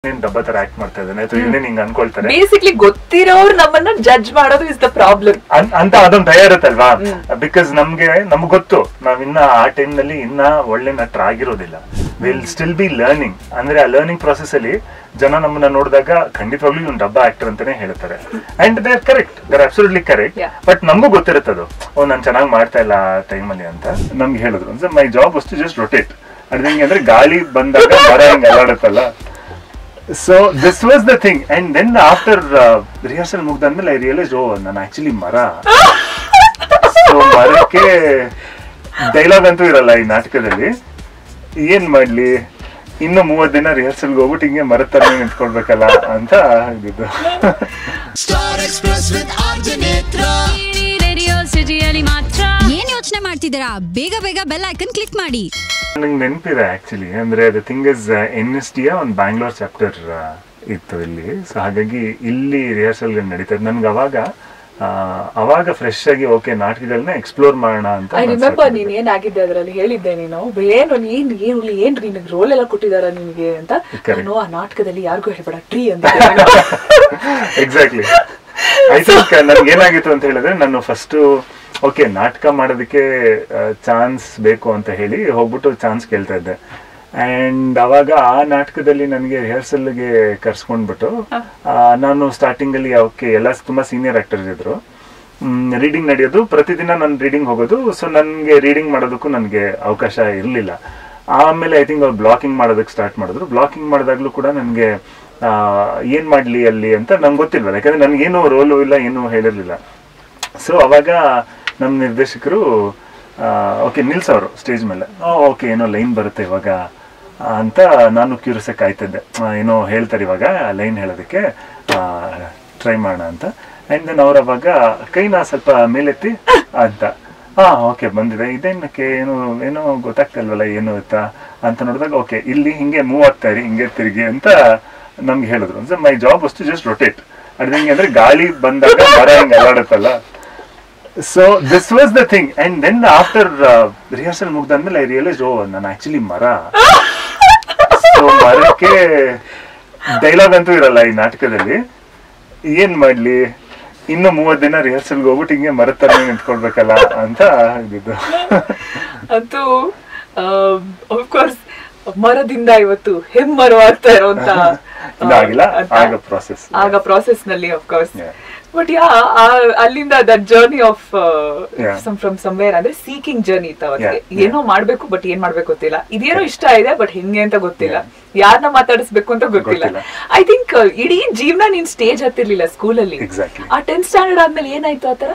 ಡಬ್ಬ ತರ ಆಕ್ಟ್ ಮಾಡ್ತಾ ಇದ್ದಾನೆ ಅಥವಾ ಇವನೇ ಹಿಂಗ್ ಅನ್ಕೊಳ್ತಾರೆ. ಬೇಸಿಕ್ಲಿ ಗೊತ್ತಿರೋರು ನಮ್ಮನ್ನ ಜಡ್ಜ್ ಮಾಡೋದು ಇಸ್ ದ ಪ್ರಾಬ್ಲಮ್ ಅಂತ ಅದೊಂದು ಭಯ ಇರುತ್ತಲ್ವಾ. ಬಿಕಾಸ್ ನಮ್ಗ್ ಗೊತ್ತು ನಾವಿನ್ನ ಆ ಟೈಮ್ ನಲ್ಲಿ ಇನ್ನ ಒಳ್ಳೆ ನಟರ ಆಗಿರೋದಿಲ್ಲ. Will still be learning. ಅಂದ್ರೆ ಆ ಲರ್ನಿಂಗ್ ಪ್ರೊಸೆಸ್ ಅಲ್ಲಿ ಜನ ನಮ್ಮನ್ನ ನೋಡಿದಾಗ ಖಂಡಿತವಾಗ್ಲೂ ಇವ್ನು ಡಬ್ಬ ಆಕ್ಟರ್ ಅಂತಾನೆ ಹೇಳ್ತಾರೆ. And they are correct, they are absolutely correct. But ನಮಗೂ ಗೊತ್ತಿರುತ್ತದು, ನಾನ್ ಚೆನ್ನಾಗಿ ಮಾಡ್ತಾ ಇಲ್ಲ ಆ ಟೈಮ್ ಅಲ್ಲಿ ಅಂತ. ನಮ್ಗೆ ಹೇಳಿದ್ರು my job was to just rotate. ಅದ್ ಹೆಂಗೆ ಅಂದ್ರೆ ಗಾಳಿ ಬಂದಾಗ ಮರ ಹಿಂಗ್ ಅಲ್ಲಾಡುತ್ತಲ್ಲ. So this was the thing, and then after rehearsal ಮುಗ್ದಾದ್ಮೇಲೆ I realized, ನಾನು ಆಕ್ಚುಲಿ ಮರ. ಸೊ ಮರಕ್ಕೆ ಡೈಲಾಗ್ ಅಂತೂ ಇರಲ್ಲ ಈ ನಾಟಕದಲ್ಲಿ. ಏನ್ ಮಾಡ್ಲಿ, ಇನ್ನು 30 ದಿನ ರಿಹರ್ಸಲ್ಗೆ ಹೋಗ್ಬಿಟ್ಟು ಹಿಂಗೆ ಮರದ ತರ ನಿಂತ್ಕೊಳ್ಬೇಕಲ್ಲ ಅಂತ ಆಗಿದ್ದು. ಏನ್ ಯೋಚನೆ ಮಾಡ್ತಿದ್ದೀರಾ? ಬೇಗ ಬೇಗ ಬೆಲ್ ಐಕನ್ ಕ್ಲಿಕ್ ಮಾಡಿ. ನಂಗೆ ನೆನಪಿದೆ ಆಕ್ಚುಲಿ. ಅಂದ್ರೆ ದ ಥಿಂಗ್ ಇಸ್ NST ಒಂದು ಬ್ಯಾಂಗ್ಳೂರ್ ಚಾಪ್ಟರ್ ಇತ್ತು ಇಲ್ಲಿ. ಸೊ ಹಾಗಾಗಿ ಇಲ್ಲಿ ರಿಹರ್ಸಲ್ ನಡೀತದೆ. ನನ್ಗೆ ಅವಾಗ ಫ್ರೆಶ್ ಆಗಿ ಓಕೆ ನಾಟಕಗಳನ್ನ ಎಕ್ಸ್ಪ್ಲೋರ್ ಮಾಡೋಣ ಅಂತ. ಐ ರಿಮೆಂಬರ್ ನೀನ್ ಏನಾಗಿದ್ದೆ ಅದ್ರಲ್ಲಿ ಹೇಳಿದ್ದೆ ನೀನು, ಏನ್ರಿ ನಿನಗೆ ರೋಲ್ ಎಲ್ಲ ಕೊಟ್ಟಿದಾರ ನಿನ್ಗೆ ಅಂತ. ನಾನು ಆ ನಾಟಕದಲ್ಲಿ ಯಾರಿಗೂ ಹೇಳ್ಬೇಡ ಟ್ರೀ ಅಂತ. ಎಕ್ಸಾಕ್ಟ್ಲಿ. ಐ ಥಿಂಕ್ ನನ್ಗೆ ಏನಾಗಿತ್ತು ಅಂತ ಹೇಳಿದ್ರೆ, ನಾನು ಫಸ್ಟ್ ಓಕೆ ನಾಟಕ ಮಾಡೋದಕ್ಕೆ ಚಾನ್ಸ್ ಬೇಕು ಅಂತ ಹೇಳಿ ಹೋಗ್ಬಿಟ್ಟು ಚಾನ್ಸ್ ಕೇಳ್ತಾ ಇದ್ದೆ. ಅಂಡ್ ಅವಾಗ ಆ ನಾಟಕದಲ್ಲಿ ನನಗೆ ರಿಹರ್ಸಲ್ಗೆ ಕರ್ಸ್ಕೊಂಡ್ಬಿಟ್ಟು ನಾನು ಸ್ಟಾರ್ಟಿಂಗ್ ಅಲ್ಲಿ ಓಕೆ ಎಲ್ಲ ತುಂಬಾ ಸೀನಿಯರ್ ಆಕ್ಟರ್ಸ್ ಇದ್ರು. ರೀಡಿಂಗ್ ನಡೆಯೋದು, ಪ್ರತಿದಿನ ನಾನು ರೀಡಿಂಗ್ ಹೋಗೋದು. ಸೊ ನನ್ಗೆ ರೀಡಿಂಗ್ ಮಾಡೋದಕ್ಕೂ ನನಗೆ ಅವಕಾಶ ಇರಲಿಲ್ಲ. ಆಮೇಲೆ ಐ ಥಿಂಕ್ ಅವ್ರು ಬ್ಲಾಕಿಂಗ್ ಮಾಡೋದಕ್ಕೆ ಸ್ಟಾರ್ಟ್ ಮಾಡಿದ್ರು. ಬ್ಲಾಕಿಂಗ್ ಮಾಡಿದಾಗ್ಲೂ ಕೂಡ ನನಗೆ ಏನ್ ಮಾಡ್ಲಿ ಅಲ್ಲಿ ಅಂತ ನಂಗೆ ಗೊತ್ತಿಲ್ವಲ್ಲ, ಯಾಕಂದ್ರೆ ನನ್ಗೇನು ರೋಲು ಇಲ್ಲ, ಏನು ಹೇಳಿರ್ಲಿಲ್ಲ. ಸೊ ಅವಾಗ ನಮ್ಮ ನಿರ್ದೇಶಕರು ಓಕೆ ನಿಲ್ಸವ್ರು ಸ್ಟೇಜ್ ಮೇಲೆ. ಓಕೆ ಏನೋ ಲೈನ್ ಬರುತ್ತೆ ಇವಾಗ ಅಂತ ನಾನು ಕ್ಯೂರಿಯಸ್ ಆಗಿ ಕಾಯ್ತಿದ್ದೆ. ಏನೋ ಹೇಳ್ತಾರೆ ಇವಾಗ ಲೈನ್ ಹೇಳೋದಕ್ಕೆ, ಟ್ರೈ ಮಾಡೋಣ ಅಂತ. ಅಂಡ್ ದೆನ್ ಅವ್ರ ಅವಾಗ ಕೈನ ಸ್ವಲ್ಪ ಮೇಲೆತ್ತಿ ಅಂತ ಓಕೆ ಬಂದಿದೆ, ಇದೇನಕ್ಕೆ ಏನೋ ಗೊತ್ತಾಗ್ತಲ್ವಲ್ಲ ಏನು ಅಂತ ನೋಡಿದಾಗ ಓಕೆ ಇಲ್ಲಿ ಹಿಂಗೆ ಮೂವ್ ಆಗ್ತಾ ಇರಿ, ಹಿಂಗೆ ತಿರುಗಿ ಅಂತ ನಮ್ಗೆ ಹೇಳಿದ್ರು. My job was to just rotate. ಅದ್ ಹೆಂಗೆ ಅಂದ್ರೆ ಗಾಳಿ ಬಂದಾಗ ಮರ ಹಿಂಗೆ ಅಲ್ಲಾಡುತ್ತಲ್ಲ. So this was the thing. And then after rehearsal ಮುಗ್ದಾದ್ಮೇಲೆ I realized, ನಾನು ಆಕ್ಚುಲಿ ಮರ. ಸೊ ಮರಕ್ಕೆ ಡೈಲಾಗ್ ಅಂತೂ ಇರಲ್ಲ ಈ ನಾಟಕದಲ್ಲಿ. ಏನ್ ಮಾಡ್ಲಿ, ಇನ್ನು 30 ದಿನ ರಿಹರ್ಸಲ್ಗೆ ಹೋಗ್ಬಿಟ್ಟು ಹಿಂಗೆ ಮರದ ತರ ನಿಂತ್ಕೊಳ್ಬೇಕಲ್ಲ ಅಂತ ಆಗಿದ್ದು. ಅಂತೂ ಆಫ್ಕೋರ್ಸ್ ಮರದಿಂದ ಇವತ್ತು ಹೆಮ್ಮರವಾಗ್ತಾ ಇರುವಂತ ಆಗ ಪ್ರಾಸೆಸ್ ನಲ್ಲಿ ಆಫ್ಕೋರ್ಸ್. ಬಟ್ ಅಲ್ಲಿಂದ that journey off from somewhere ಅಂದ್ರೆ ಸೀಕಿಂಗ್ ಜರ್ನಿ ಇತ್ತು ಅವರಿಗೆ. ಏನೋ ಮಾಡ್ಬೇಕು ಬಟ್ ಏನ್ ಮಾಡ್ಬೇಕು ಗೊತ್ತಿಲ್ಲ, ಇದೇನೋ ಇಷ್ಟ ಇದೆ ಬಟ್ ಹೆಂಗೆ ಅಂತ ಗೊತ್ತಿಲ್ಲ, ಯಾರನ್ನ ಮಾತಾಡಿಸ್ಬೇಕು ಅಂತ ಗೊತ್ತಿಲ್ಲ. ಐ ಥಿಂಕ್ ಇಡೀ ಜೀವನ ನೀನ್ ಸ್ಟೇಜ್ ಹತ್ತಿರ್ಲಿಲ್ಲ ಸ್ಕೂಲಲ್ಲಿ. ಆ 10th ಸ್ಟ್ಯಾಂಡರ್ಡ್ ಆದ್ಮೇಲೆ ಏನಾಯ್ತು ಆತರ?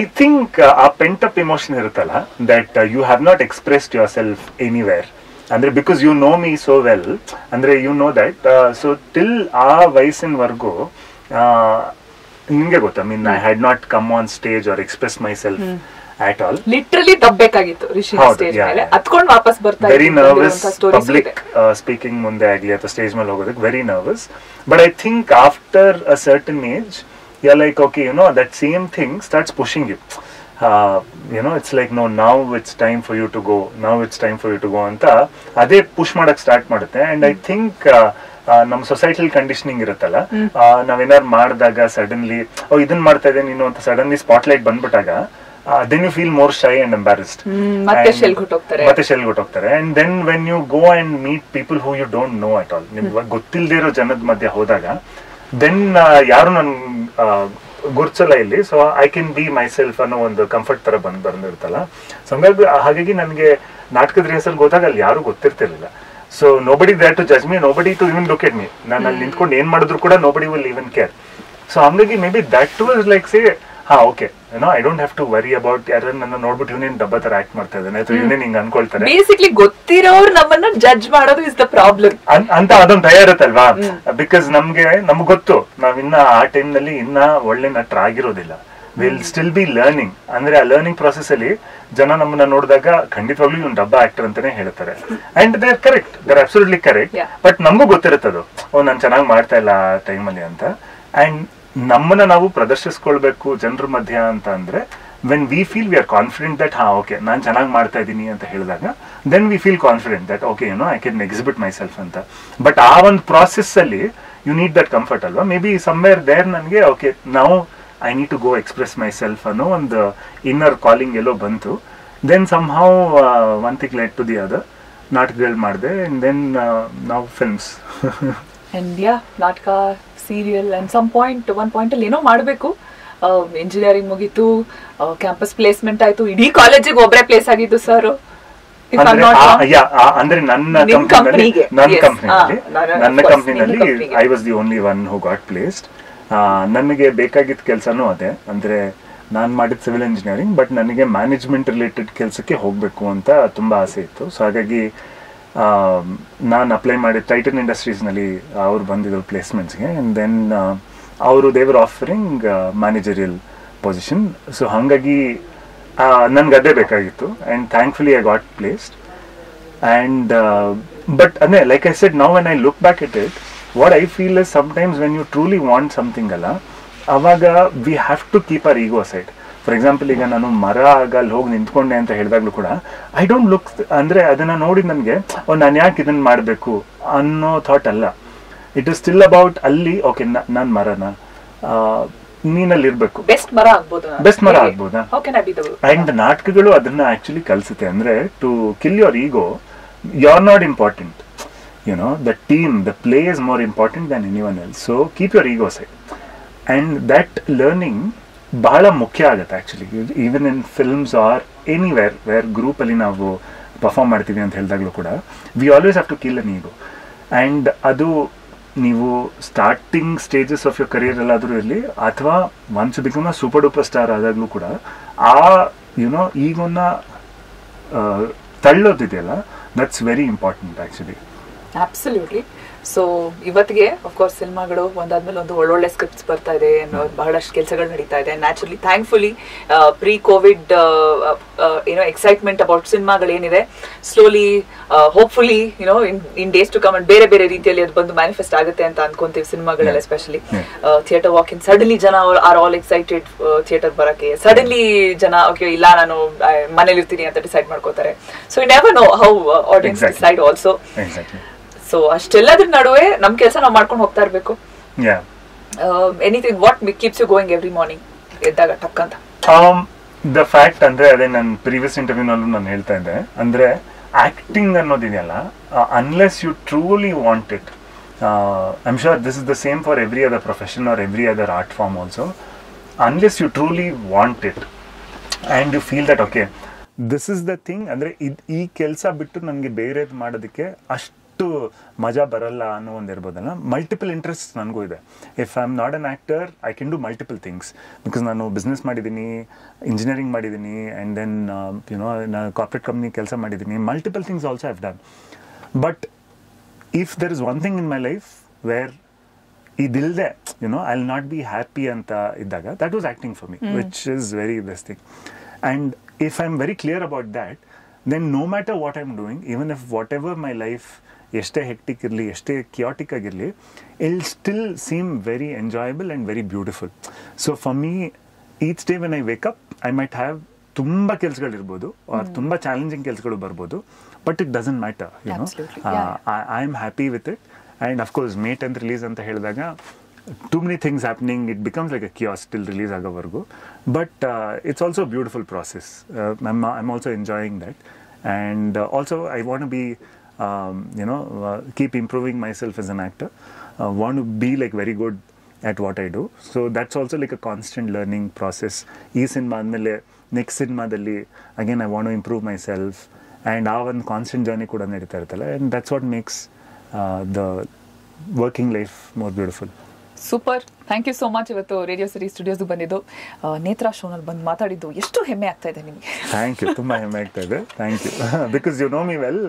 ಐ ಥಿಂಕ್ ಆ ಪೆಂಟ್ ಅಪ್ ಇಮೋಷನ್ ಇರುತ್ತಲ್ಲ, that you have not expressed yourself anywhere. ಅಂದ್ರೆ because you know me so well, ಅಂದ್ರೆ you know that. So till ಆ ವಯಸ್ಸಿನವರೆಗೂ ನಿಮ್ಗೆ ಗೊತ್ತಾ, mean I had not come on stage or express myself at all. Literally ತಪ್ಪಬೇಕಾಗಿತ್ತು Rishi stage ಮೇಲೆ ಹತ್ಕೊಂಡು ವಾಪಸ್ ಬರ್ತಾ ಇದ್ದೆ. ವೆರಿ ನರ್ವಸ್ ಪಬ್ಲಿಕ್ ಸ್ಪೀಕಿಂಗ್ ಮುಂದೆ ಆಗ್ಲಿ ಅಥವಾ ಸ್ಟೇಜ್ ಮೇಲೆ ಹೋಗೋದಕ್ಕೆ very nervous. But I think after a certain age you are like okay you know that same thing starts pushing you. It's like now it's time for you to go, now it's time for you to go ಅಂತ ಅದೇ push ಮಾಡಕ್ start ಮಾಡುತ್ತೆ. And I think ನಮ್ಮ societal conditioning ಇರುತ್ತಲ್ಲ, ನಾವೇನಾದ್ರು ಮಾಡಿದಾಗ suddenly ಇದನ್ ಮಾಡ್ತಾ ಇದ್ದೆ ನೀನು ಅಂತ ಸಡನ್ಲಿ ಸ್ಪಾಟ್ ಲೈಟ್ ಬಂದ್ಬಿಟ್ಟಾಗ then you feel more shy and embarrassed. ಮತ್ತೆ ಶೆಲ್ ಗೊಟ್ಟೋಗ್ತಾರೆ. And then when you go and meet people who you don't know at all, ನಿಮ್ಗೆ ಗೊತ್ತಿಲ್ಲದೆ ಇರೋ ಜನದ ಮಧ್ಯೆ ಹೋದಾಗ then ಯಾರು ನನ್ ಗುರ್ಸಲ್ಲ ಇಲ್ಲಿ. So I can be my self ಅನ್ನೋ ಒಂದು ಕಂಫರ್ಟ್ ತರ ಬಂದಿರುತ್ತಲ್ಲ. ಸೊ ಹಾಗಾಗಿ ನನಗೆ ನಾಟಕದ ರಿಹರ್ಸಲ್ಗೆ ಹೋದಾಗ ಅಲ್ಲಿ ಯಾರು ಗೊತ್ತಿರ್ತಿರ್ಲಿಲ್ಲ. So nobody there to judge me, nobody to even look at me. ನಾನು ಅಲ್ಲಿ ನಿಂತ್ಕೊಂಡು ಏನ್ ಮಾಡಿದ್ರು ಕೂಡ nobody will even care. So ಹಂಗಾಗಿ maybe that was like say okay I don't have to worry about ಯಾರನ್ನ ನನ್ನ ನೋಡ್ಬಿಟ್ಟು ಇವನೇನ್ ಡಬ್ಬ ತರ ಆಕ್ಟ್ ಮಾಡ್ತಾ ಇದ್ದಾನೆ ಅಥವಾ ಇವನೇನ್ ಹಿಂಗ್ ಅನ್ಕೊಳ್ತಾರೆ. ಬೇಸಿಕ್ಲಿ ಗೊತ್ತಿರೋರು ನಮ್ಮನ್ನ ಜಡ್ಜ್ ಮಾಡೋದು ಇಸ್ ದ ಪ್ರಾಬ್ಲಮ್ ಅಂತ ಅದೊಂದು ಭಯ ಇರುತ್ತಲ್ವಾ. ಬಿಕಾಸ್ ನಮ್ಗ್ ಗೊತ್ತು ನಾವಿನ್ನ ಆ ಟೈಮ್ ನಲ್ಲಿ ಇನ್ನ ಒಳ್ಳೆ ನಟರ ಆಗಿರೋದಿಲ್ಲ. Will still be learning. ಅಂದ್ರೆ ಆ ಲರ್ನಿಂಗ್ ಪ್ರೊಸೆಸ್ ಅಲ್ಲಿ ಜನ ನಮ್ಮನ್ನ ನೋಡಿದಾಗ ಖಂಡಿತವಾಗ್ಲೂ ಇವ್ನು ಡಬ್ಬ ಆಕ್ಟರ್ ಅಂತಾನೆ ಹೇಳ್ತಾರೆ. And they are correct, they are absolutely correct. But ನಮಗೂ ಗೊತ್ತಿರುತ್ತದು, ನಾನ್ ಚೆನ್ನಾಗಿ ಮಾಡ್ತಾ ಇಲ್ಲ ಆ ಟೈಮಲ್ಲಿ ಅಂತ. ಅಂಡ್ ನಮ್ಮನ್ನ ನಾವು ಪ್ರದರ್ಶಿಸ್ಕೊಳ್ಬೇಕು ಜನರ ಮಧ್ಯ ಅಂತ ಅಂದ್ರೆ when we feel we are confident that okay ನಾನು ಚೆನ್ನಾಗಿ ಮಾಡ್ತಾ ಇದ್ದೀನಿ ಅಂತ ಹೇಳಿದಾಗ then we feel confident that okay I can exhibit myself ಅಂತ. ಬಟ್ ಆ ಒಂದು ಪ್ರಾಸೆಸ್ಸಲ್ಲಿ ಯು ನೀಡ್ ದಟ್ ಕಂಫರ್ಟ್ ಅಲ್ವಾ. ಮೇ ಬಿ ಸಮ್ವೇರ್ ದೇರ್ ನನಗೆ ಓಕೆ ನಾವು I need to go express myself ಅನ್ನೋ ಒಂದು ಇನ್ನರ್ ಕಾಲಿಂಗ್ ಎಲ್ಲೋ ಬಂತು. Then somehow one thing led to the other, ನಾಟಕಗಳು ಮಾಡಿದೆ ಅಂಡ್ ದೆನ್ ನಾವು ಫಿಲ್ಮ್ಸ್. ಅಂಡ್ ಯಾ ನಾಟಕ, serial and some point one point ಅಲ್ಲಿ ಏನೋ ಮಾಡಬೇಕು. ಇಂಜಿನಿಯರಿಂಗ್ ಮುಗೀತು, ಕ್ಯಾಂಪಸ್ ಪ್ಲೇಸ್ಮೆಂಟ್ ಆಯ್ತು, ಇಡೀ ಕಾಲೇಜಿಗೆ ಒಬ್ಬರೇ ಪ್ಲೇಸ್ ಆಗಿದ್ದು ಸರ್. ಅಂದ್ರೆ ನನ್ನ ಕಂಪ್ನಿನಲ್ಲಿ I was the only one who got placed. ನನಗೆ ಬೇಕಾಗಿದ್ದ ಕೆಲಸನೂ ಅದೇ, ಅಂದ್ರೆ ನಾನು ಮಾಡಿದ ಸಿವಿಲ್ ಇಂಜಿನಿಯರಿಂಗ್, ಬಟ್ ನನಗೆ ಮ್ಯಾನೇಜ್ಮೆಂಟ್ ರಿಲೇಟೆಡ್ ಕೆಲಸಕ್ಕೆ ಹೋಗಬೇಕು ಅಂತ ತುಂಬ ಆಸೆ ಇತ್ತು. ಸೊ ಹಾಗಾಗಿ ನಾನು ಅಪ್ಲೈ ಮಾಡಿದ ಟೈಟನ್ ಇಂಡಸ್ಟ್ರೀಸ್ನಲ್ಲಿ ಅವ್ರು ಬಂದಿದ್ರು ಪ್ಲೇಸ್ಮೆಂಟ್ಸ್ಗೆ. ಆ್ಯಂಡ್ ದೆನ್ ಅವರು ದೇವರ್ ಆಫರಿಂಗ್ ಮ್ಯಾನೇಜರಿಯಲ್ ಪೊಸಿಷನ್. ಸೊ ಹಾಗಾಗಿ ನನ್ಗೆ ಅದೇ ಬೇಕಾಗಿತ್ತು. And thankfully I got placed. And but ಅಂದರೆ like I said, now when I look back it it, what I feel is sometimes when you truly want something ಅಲ್ಲ, ಅವಾಗ we have to keep our ego side. For example, ಈಗ ನಾನು ಮರ ಆಗ ಅಲ್ಲಿ ಹೋಗಿ ನಿಂತ್ಕೊಂಡೆ ಅಂತ ಹೇಳಿದಾಗಲೂ ಕೂಡ ಐ ಡೋಂಟ್ ಲುಕ್, ಅಂದರೆ ಅದನ್ನು ನೋಡಿ ನನಗೆ ನಾನು ಯಾಕೆ ಇದನ್ನು ಮಾಡಬೇಕು ಅನ್ನೋ ಥಾಟ್ ಅಲ್ಲ. ಇಟ್ ಇಸ್ ಸ್ಟಿಲ್ ಅಬೌಟ್ ಅಲ್ಲಿ ಓಕೆ ನಾನು ಮರನ ನೀನಲ್ಲಿ ಇರಬೇಕು, ಬೆಸ್ಟ್ ಮರ ಆಗ್ಬೋದಾ. ಅಂಡ್ ನಾಟಕಗಳು ಅದನ್ನ ಆಕ್ಚುಲಿ ಕಲಿಸುತ್ತೆ. ಅಂದ್ರೆ to kill your ego, you are not important, you know, the team, the play is more important than anyone else. So keep your ego side. And that learning ಬಹಳ ಮುಖ್ಯ ಆಗುತ್ತೆ actually. Even in films or anywhere where ಗ್ರೂಪಲ್ಲಿ ನಾವು perform ಮಾಡ್ತೀವಿ ಅಂತ ಹೇಳಿದಾಗಲೂ ಕೂಡ we always have to kill an ego. And ಅದು ನೀವು starting stages of your career ಎಲ್ಲಾದರೂ ಇರಲಿ, ಅಥವಾ once you become a super duper star ಆದಾಗಲೂ ಕೂಡ ಆ ಯುನೋ ಈಗೋನ ತಳ್ಳೋದಿದೆಯಲ್ಲ, that's very important actually. Absolutely. So ಇವತ್ತಿಗೆ ಅಫ್ಕೋರ್ಸ್ ಸಿನಿಮಾಗಳು ಒಂದಾದ್ಮೇಲೆ ಒಂದು ಒಳ್ಳೊಳ್ಳೆ ಸ್ಕ್ರಿಪ್ಟ್ಸ್ ಬರ್ತಾ ಇದೆ, ಬಹಳಷ್ಟು ಕೆಲಸಗಳು ನಡೀತಾ ಇದೆ. ನ್ಯಾಚುರಲಿ ಥ್ಯಾಂಕ್ಫುಲಿ ಪ್ರೀ ಕೋವಿಡ್ ಏನೋ ಎಕ್ಸೈಟ್ಮೆಂಟ್ ಅಬೌಟ್ ಸಿನಿಮಾಗಳೇನಿದೆ, slowly hopefully you know in days to come ಬೇರೆ ಬೇರೆ ರೀತಿಯಲ್ಲಿ ಅದು ಬಂದು ಮ್ಯಾನಿಫೆಸ್ಟ್ ಆಗುತ್ತೆ ಅಂತ ಅನ್ಕೊಂತೀವಿ ಸಿನಿಮಾಗಳೆಲ್ಲ. Especially theatre walk in, suddenly ಜನ ಆರ್ ಆಲ್ ಎಕ್ಸೈಟೆಡ್ ಥಿಯೇಟರ್ ಬರಕ್ಕೆ. ಸಡನ್ಲಿ ಜನ ಓಕೆ ಇಲ್ಲ ನಾನು ಮನೇಲಿ ಇರ್ತೀನಿ ಅಂತ ಡಿಸೈಡ್ ಮಾಡ್ಕೋತಾರೆ. So you never know how audience decide also. So ಅಷ್ಟೆಲ್ಲದ್ರ ನಡುವೆ ನಮ್ ಕೆಲಸ ನಾವು ಮಾಡ್ಕೊಂಡು ಹೋಗ್ತಾ ಇರ್ಬೇಕು. Anything what keeps you going every morning ಎದ್ದಾಗ ಟಕ್ ಅಂತ? ದ ಫ್ಯಾಕ್ಟ್ ಅಂದ್ರೆ ಅದೇ ನನ್ನ ಪ್ರೀವಿಯಸ್ ಇಂಟರ್ವ್ಯೂನಲ್ಲೂ ನಾನು ಹೇಳ್ತಾ ಇದ್ದೆ, ಅಂದ್ರೆ ಆಕ್ಟಿಂಗ್ ಅನ್ನೋದಿದೆಯಲ್ಲ, unless you truly want it, I am sure this is the same for every other profession or every other art form also, unless you truly want it and you feel that okay this is the thing, ಅಂದರೆ ಈ ಕೆಲಸ ಬಿಟ್ಟು ನನಗೆ ಬೇರೆದು ಮಾಡೋದಕ್ಕೆ ಅಷ್ಟು ಮಜಾ ಬರಲ್ಲ ಅನ್ನೋ ಒಂದು ಇರ್ಬೋದಲ್ಲ. ಮಲ್ಟಿಪಲ್ ಇಂಟ್ರೆಸ್ಟ್ ನನಗೂ ಇದೆ. If I am not an actor I can do multiple things, because ನಾನು ಬಿಸ್ನೆಸ್ ಮಾಡಿದ್ದೀನಿ, ಇಂಜಿನಿಯರಿಂಗ್ ಮಾಡಿದ್ದೀನಿ, ಆ್ಯಂಡ್ ದೆನ್ ಯುನೋ ನಾನು ಕಾರ್ಪೊರೇಟ್ ಕಂಪ್ನಿ ಕೆಲಸ ಮಾಡಿದ್ದೀನಿ. Multiple things also have done. But if there is one thing in my life where ಇದಿಲ್ಲದೆ you know I will not be happy ಅಂತ ಇದ್ದಾಗ, that was acting for me, which is very best thing. And if I am very clear about that, then no matter what I am doing, even if whatever my life ಎಷ್ಟೇ hectic ಇರಲಿ, ಎಷ್ಟೇ chaotic ಆಗಿರಲಿ, I'll still seem very enjoyable and very beautiful. So for me each day when I wake up I might have ತುಂಬ ಕೆಲಸಗಳಿರ್ಬೋದು, or ತುಂಬ challenging ಕೆಲಸಗಳು ಬರ್ಬೋದು, but it doesn't matter, you know I am happy with it. And of course May 10th release ಅಂತ ಹೇಳಿದಾಗ too many things happening, it becomes like a chaos till release ಆಗೋವರೆಗೂ. But it's also a beautiful process. I'm also enjoying that. And also I want to be keep improving myself as an actor. Want to be like very good at what I do. So that's also like a constant learning process. Ee cinema admele next cinemaದಲ್ಲಿ again I want to improve myself, and ಆ ಒಂದು constant journey ಕೂಡ ನಡೀತಾ ಇರುತ್ತಲ್ಲ, and that's what makes the working life more beautiful. Super, thank you so much. ಇವತ್ತು Radio City ಸ್ಟುಡಿಯೋಸ್ಗೆ ಬಂದಿದ್ದು, ನೇತ್ರಾ ಶೋನಲ್ಲಿ ಬಂದು ಮಾತಾಡಿದ್ದು ಎಷ್ಟು ಹೆಮ್ಮೆ ಆಗ್ತಾ ಇದೆ ನಿಮಗೆ? ಥ್ಯಾಂಕ್ ಯು, ತುಂಬ ಹೆಮ್ಮೆ ಆಗ್ತಾ ಇದೆ. Thank you, because you know me well.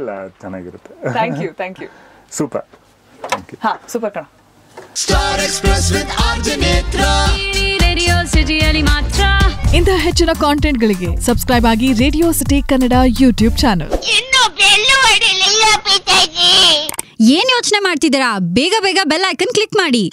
ಚೆನ್ನಾಗಿರುತ್ತೆ. Thank you. Super, thank you. ಹಾ, ಸೂಪರ್ ಕಣ. Star express with RJ Netra, radio ಸಿಟಿಯಲ್ಲಿ ಮಾತ್ರ. ಇಂತಹ ಹೆಚ್ಚಿನ ಕಾಂಟೆಂಟ್ಗಳಿಗೆ ಸಬ್ಸ್ಕ್ರೈಬ್ ಆಗಿ radio city Kannada YouTube channel. ಇನ್ನು ಬೆಲ್ಲು ಹೊಡೆಯಲಿಲ್ಲ ಪಿತಾಜಿ. ಏನ್ ಯೋಚನೆ ಮಾಡ್ತಿದ್ದೀರಾ? ಬೇಗ ಬೇಗ ಬೆಲ್ ಐಕನ್ ಕ್ಲಿಕ್ ಮಾಡಿ.